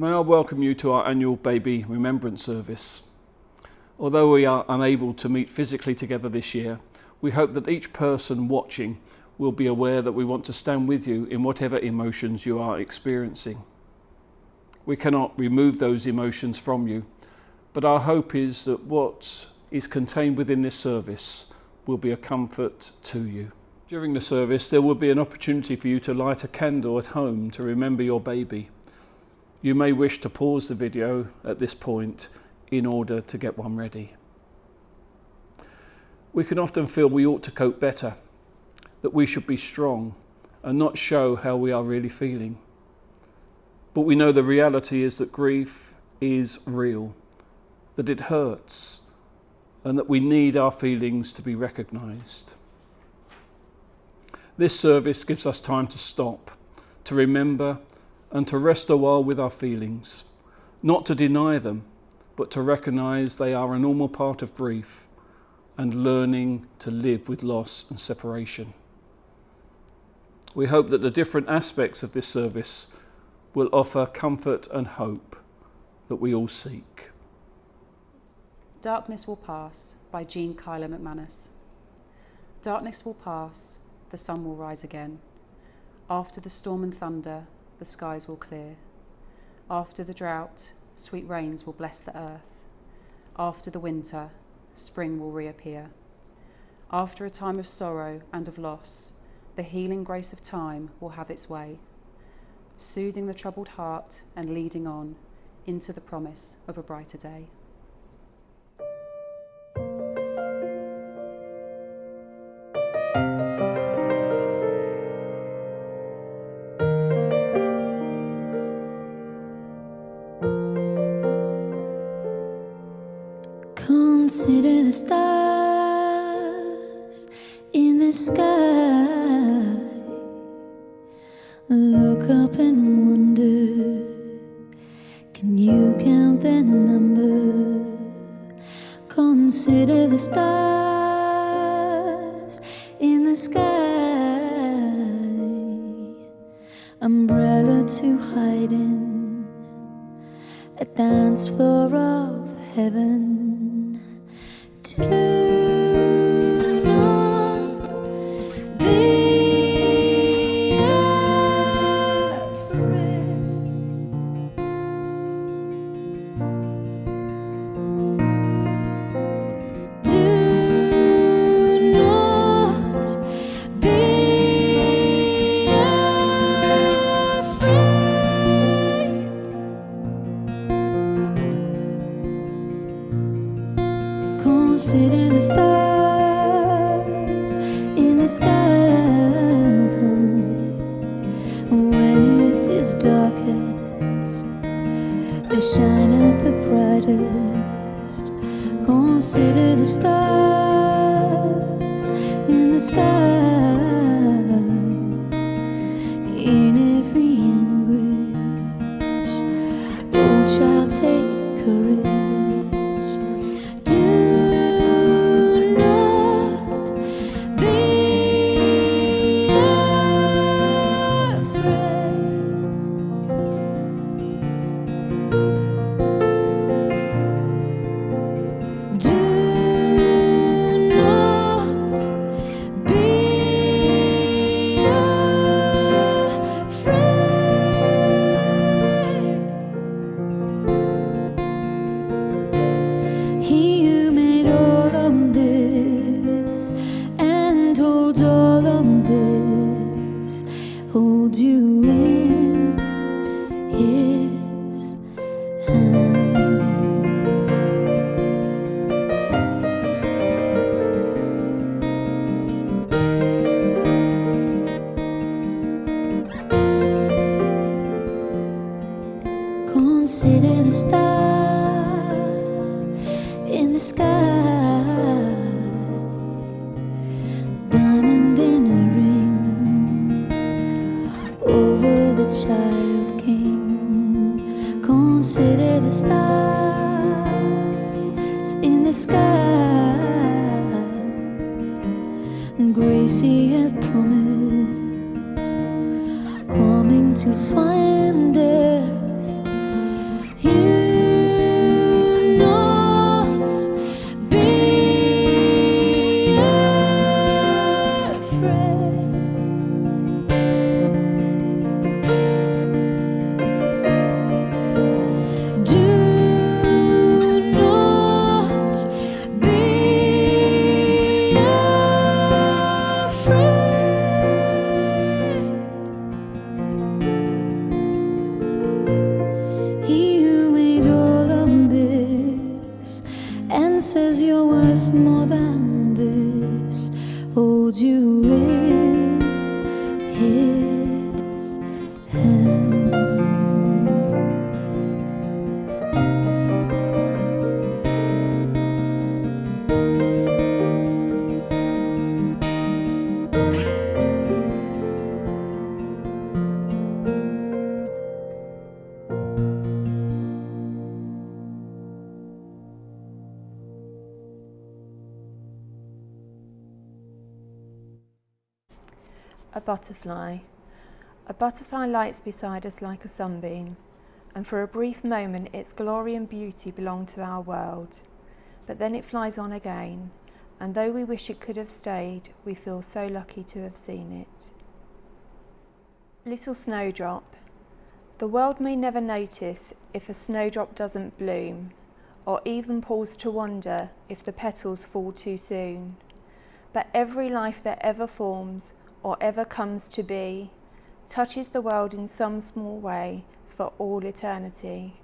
May I welcome you to our annual Baby Remembrance service. Although we are unable to meet physically together this year, we hope that each person watching will be aware that we want to stand with you in whatever emotions you are experiencing. We cannot remove those emotions from you, but our hope is that what is contained within this service will be a comfort to you. During the service, there will be an opportunity for you to light a candle at home to remember your baby. You may wish to pause the video at this point in order to get one ready. We can often feel we ought to cope better, that we should be strong and not show how we are really feeling. But we know the reality is that grief is real, that it hurts, and that we need our feelings to be recognised. This service gives us time to stop, to remember, and to rest a while with our feelings, not to deny them, but to recognise they are a normal part of grief and learning to live with loss and separation. We hope that the different aspects of this service will offer comfort and hope that we all seek. Darkness Will Pass by Jean Kyler McManus. Darkness will pass, the sun will rise again. After the storm and thunder, the skies will clear. After the drought, sweet rains will bless the earth. After the winter, spring will reappear. After a time of sorrow and of loss, the healing grace of time will have its way, soothing the troubled heart and leading on into the promise of a brighter day. Consider the stars in the sky. Look up and wonder, can you count their number? Consider the stars in the sky. Umbrella to hide in, a dance floor of heaven. Do not be afraid. Do not be afraid. Consider the stars in the sky. When it is darkest, they shine up the brightest. Consider the stars in the sky. In every anguish, oh child, take courage. Hold you in his hand. Consider the star in the sky, diamond in a ring over the child king. Consider the stars in the sky. Grace he hath promised, coming to find us a butterfly. A butterfly lights beside us like a sunbeam, and for a brief moment its glory and beauty belong to our world. But then it flies on again, and though we wish it could have stayed, we feel so lucky to have seen it. Little snowdrop. The world may never notice if a snowdrop doesn't bloom, or even pause to wonder if the petals fall too soon. But every life that ever forms or ever comes to be touches the world in some small way for all eternity.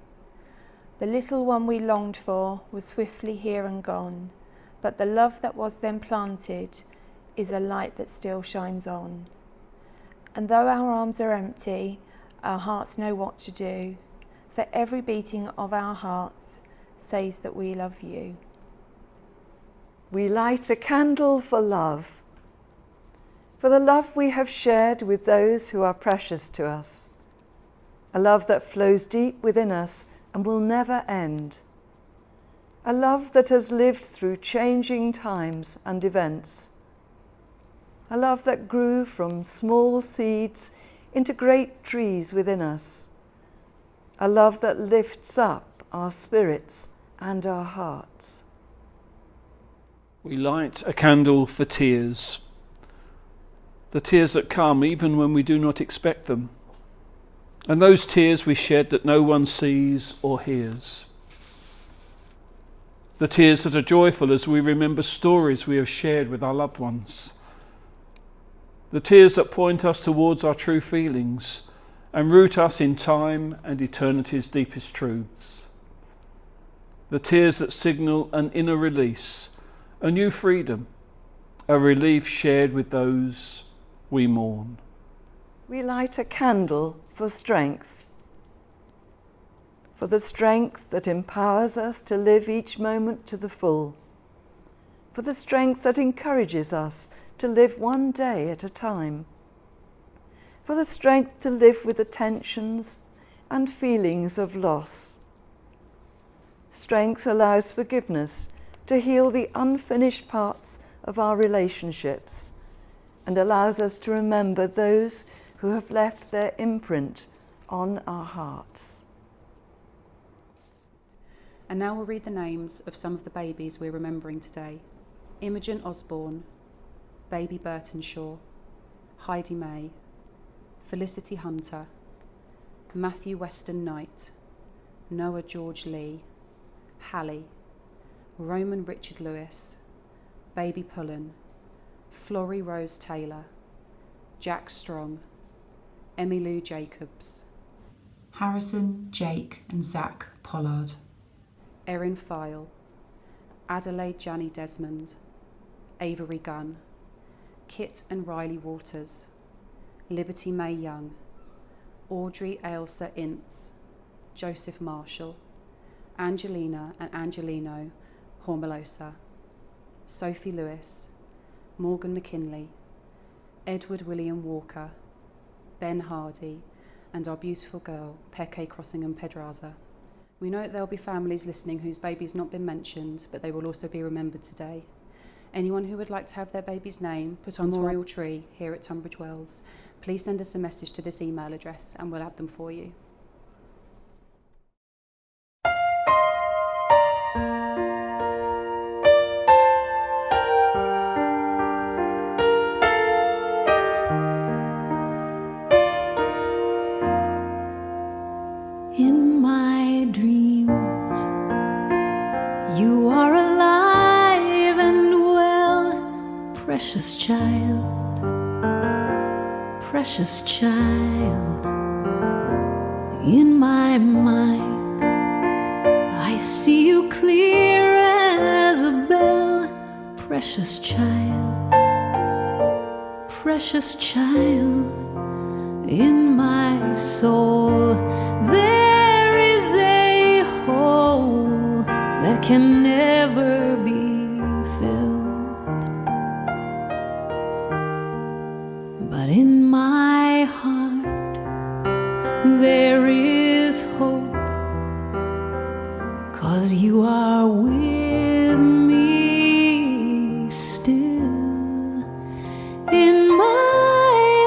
The little one we longed for was swiftly here and gone, but the love that was then planted is a light that still shines on. And though our arms are empty, our hearts know what to do, for every beating of our hearts says that we love you. We light a candle for love, for the love we have shared with those who are precious to us, a love that flows deep within us and will never end, a love that has lived through changing times and events, a love that grew from small seeds into great trees within us, a love that lifts up our spirits and our hearts. We light a candle for tears, the tears that come even when we do not expect them, and those tears we shed that no one sees or hears. The tears that are joyful as we remember stories we have shared with our loved ones. The tears that point us towards our true feelings and root us in time and eternity's deepest truths. The tears that signal an inner release, a new freedom, a relief shared with those we mourn. We light a candle for strength, for the strength that empowers us to live each moment to the full, for the strength that encourages us to live one day at a time, for the strength to live with the tensions and feelings of loss. Strength allows forgiveness to heal the unfinished parts of our relationships and allows us to remember those who have left their imprint on our hearts. And now we'll read the names of some of the babies we're remembering today. Imogen Osborne, Baby Burtonshaw, Heidi May, Felicity Hunter, Matthew Weston Knight, Noah George Lee, Hallie, Roman Richard Lewis, Baby Pullen, Florrie Rose Taylor, Jack Strong, Emmylou Jacobs, Harrison, Jake and Zach Pollard, Erin File, Adelaide Janney Desmond, Avery Gunn, Kit and Riley Waters, Liberty May Young, Audrey Ailsa Ince, Joseph Marshall, Angelina and Angelino Hormelosa, Sophie Lewis, Morgan McKinley, Edward William Walker, Ben Hardy, and our beautiful girl, Peke Crossingham Pedraza. We know that there'll be families listening whose baby's not been mentioned, but they will also be remembered today. Anyone who would like to have their baby's name put on a memorial tree here at Tunbridge Wells, please send us a message to this email address and we'll add them for you. In my dreams, you are alive and well, precious child, precious child. In my mind, I see you clear as a bell, precious child, precious child. In my soul, there is a hole that can never be filled. But in my heart, there is hope, 'cause you are with me still. In my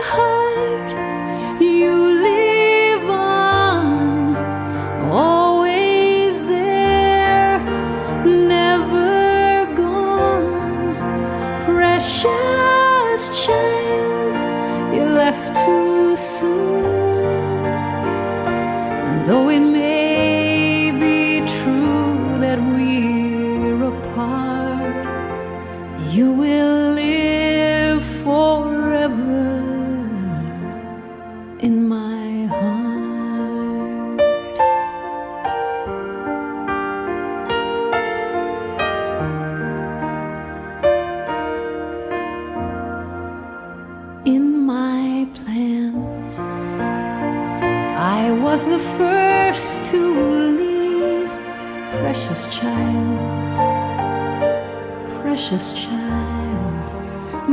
soon. And though it may be true that we're apart, you will live forever in my heart. In my plans, I was the first to leave. Precious child, precious child.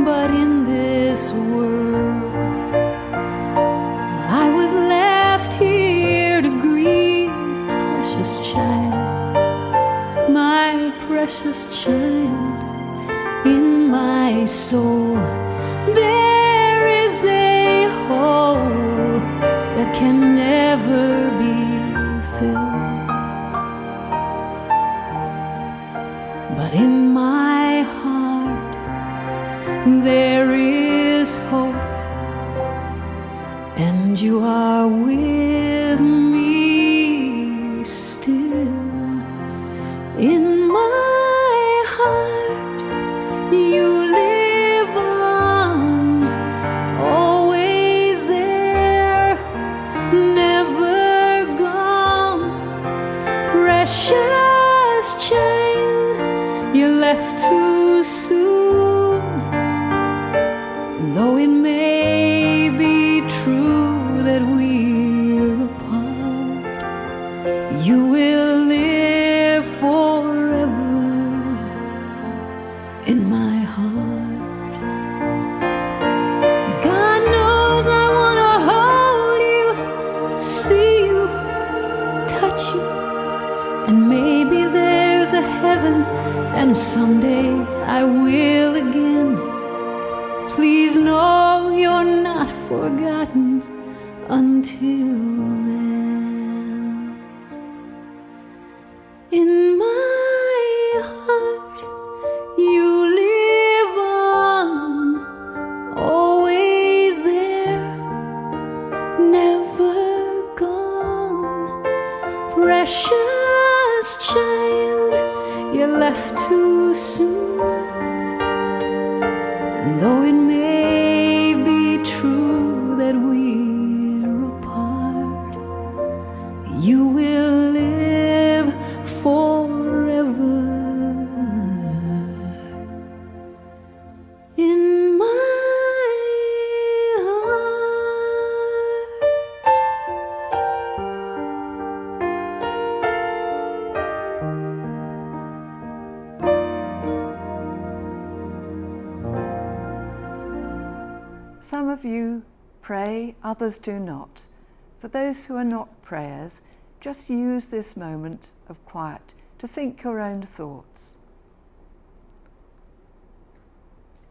But in this world, I was left here to grieve. Precious child, my precious child. In my soul there is a hole that can never be filled. But in my heart there is hope, and you are with me still. In my heart you live on, always there, never gone. Precious child, you left too soon. Though it may be true that we're apart, you will live forever in my heart. God knows I want to hold you, see you, touch you, and maybe there's a heaven, and someday I will again. Please know you're not forgotten until then. In my heart you live on, always there, never gone. Precious child, you left too soon. And though it may be true that we're apart, you will live forever in my heart. Some of you pray, others do not. For those who are not prayers, just use this moment of quiet to think your own thoughts.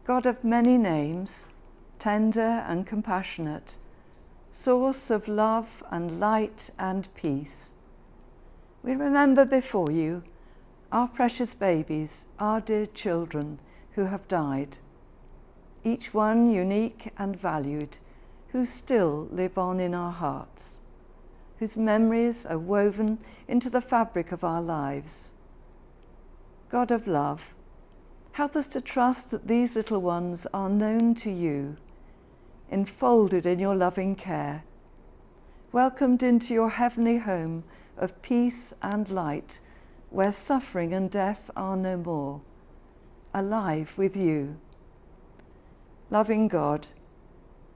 God of many names, tender and compassionate, source of love and light and peace, we remember before you our precious babies, our dear children who have died, each one unique and valued, who still live on in our hearts, whose memories are woven into the fabric of our lives. God of love, help us to trust that these little ones are known to you, enfolded in your loving care, welcomed into your heavenly home of peace and light, where suffering and death are no more, alive with you. Loving God,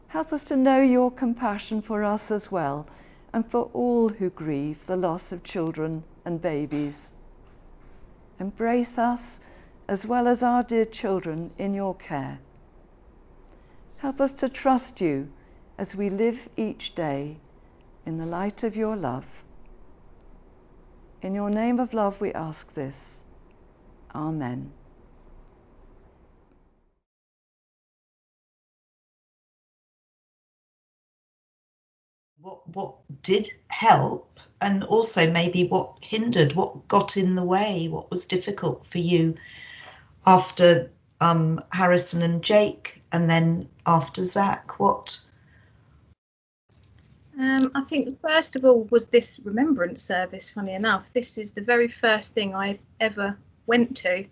help us to know your compassion for us as well, and for all who grieve the loss of children and babies. Embrace us as well as our dear children in your care. Help us to trust you as we live each day in the light of your love. In your name of love we ask this. Amen. What did help, and also maybe what hindered, what got in the way, what was difficult for you after Harrison and Jake, and then after Zach? What I think first of all was this Remembrance service. Funny enough, this is the very first thing I ever went to,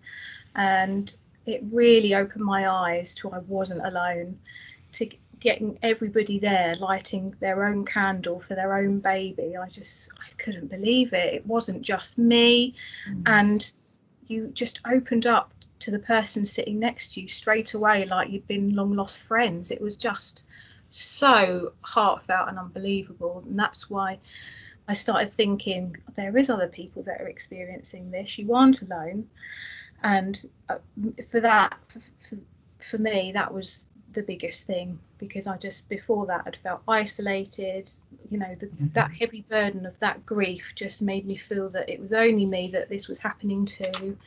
and it really opened my eyes to I wasn't alone, to getting everybody there lighting their own candle for their own baby. I couldn't believe it. It wasn't just me. And you just opened up to the person sitting next to you straight away like you'd been long lost friends. It was just so heartfelt and unbelievable, and that's why I started thinking there is other people that are experiencing this. You aren't alone. And for me, that was the biggest thing, because I just before that had felt isolated. You know, that heavy burden of that grief just made me feel that it was only me that this was happening to.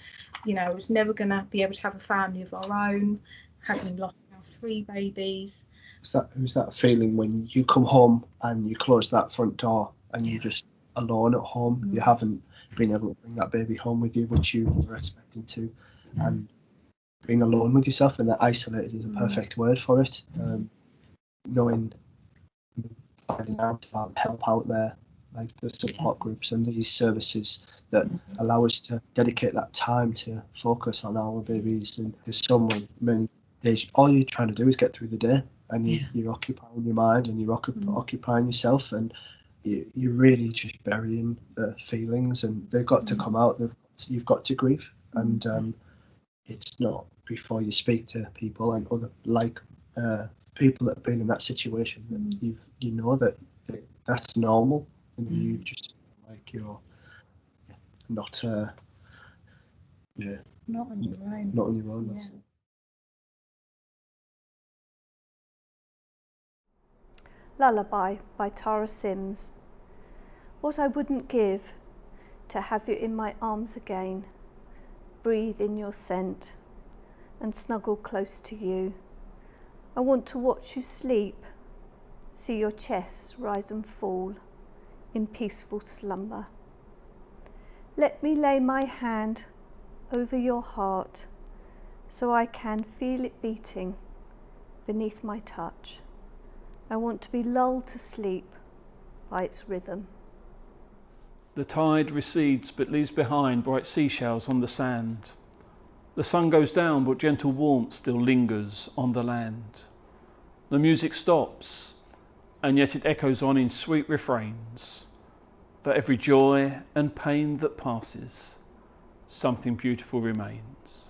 You know, I was never going to be able to have a family of our own, having lost now 3 babies. Was that feeling when you come home and you close that front door and you're just alone at home? You haven't been able to bring that baby home with you, which you were expecting to, and being alone with yourself, and that isolated is a perfect word for it. Finding out about help out there, like the support groups and these services that allow us to dedicate that time to focus on our babies. And there's many days, all you're trying to do is get through the day, and you're occupying your mind and you're occupying yourself, and you're really just burying the feelings, and they've got to come out. You've got to grieve, and it's not before you speak to people and other people that have been in that situation that you know that that's normal, and you just like you're not on your own. Not on your own. That's it. Lullaby by Tara Sims. What I wouldn't give to have you in my arms again, breathe in your scent and snuggle close to you. I want to watch you sleep, see your chest rise and fall in peaceful slumber. Let me lay my hand over your heart so I can feel it beating beneath my touch. I want to be lulled to sleep by its rhythm. The tide recedes but leaves behind bright seashells on the sand. The sun goes down but gentle warmth still lingers on the land. The music stops and yet it echoes on in sweet refrains. For every joy and pain that passes, something beautiful remains.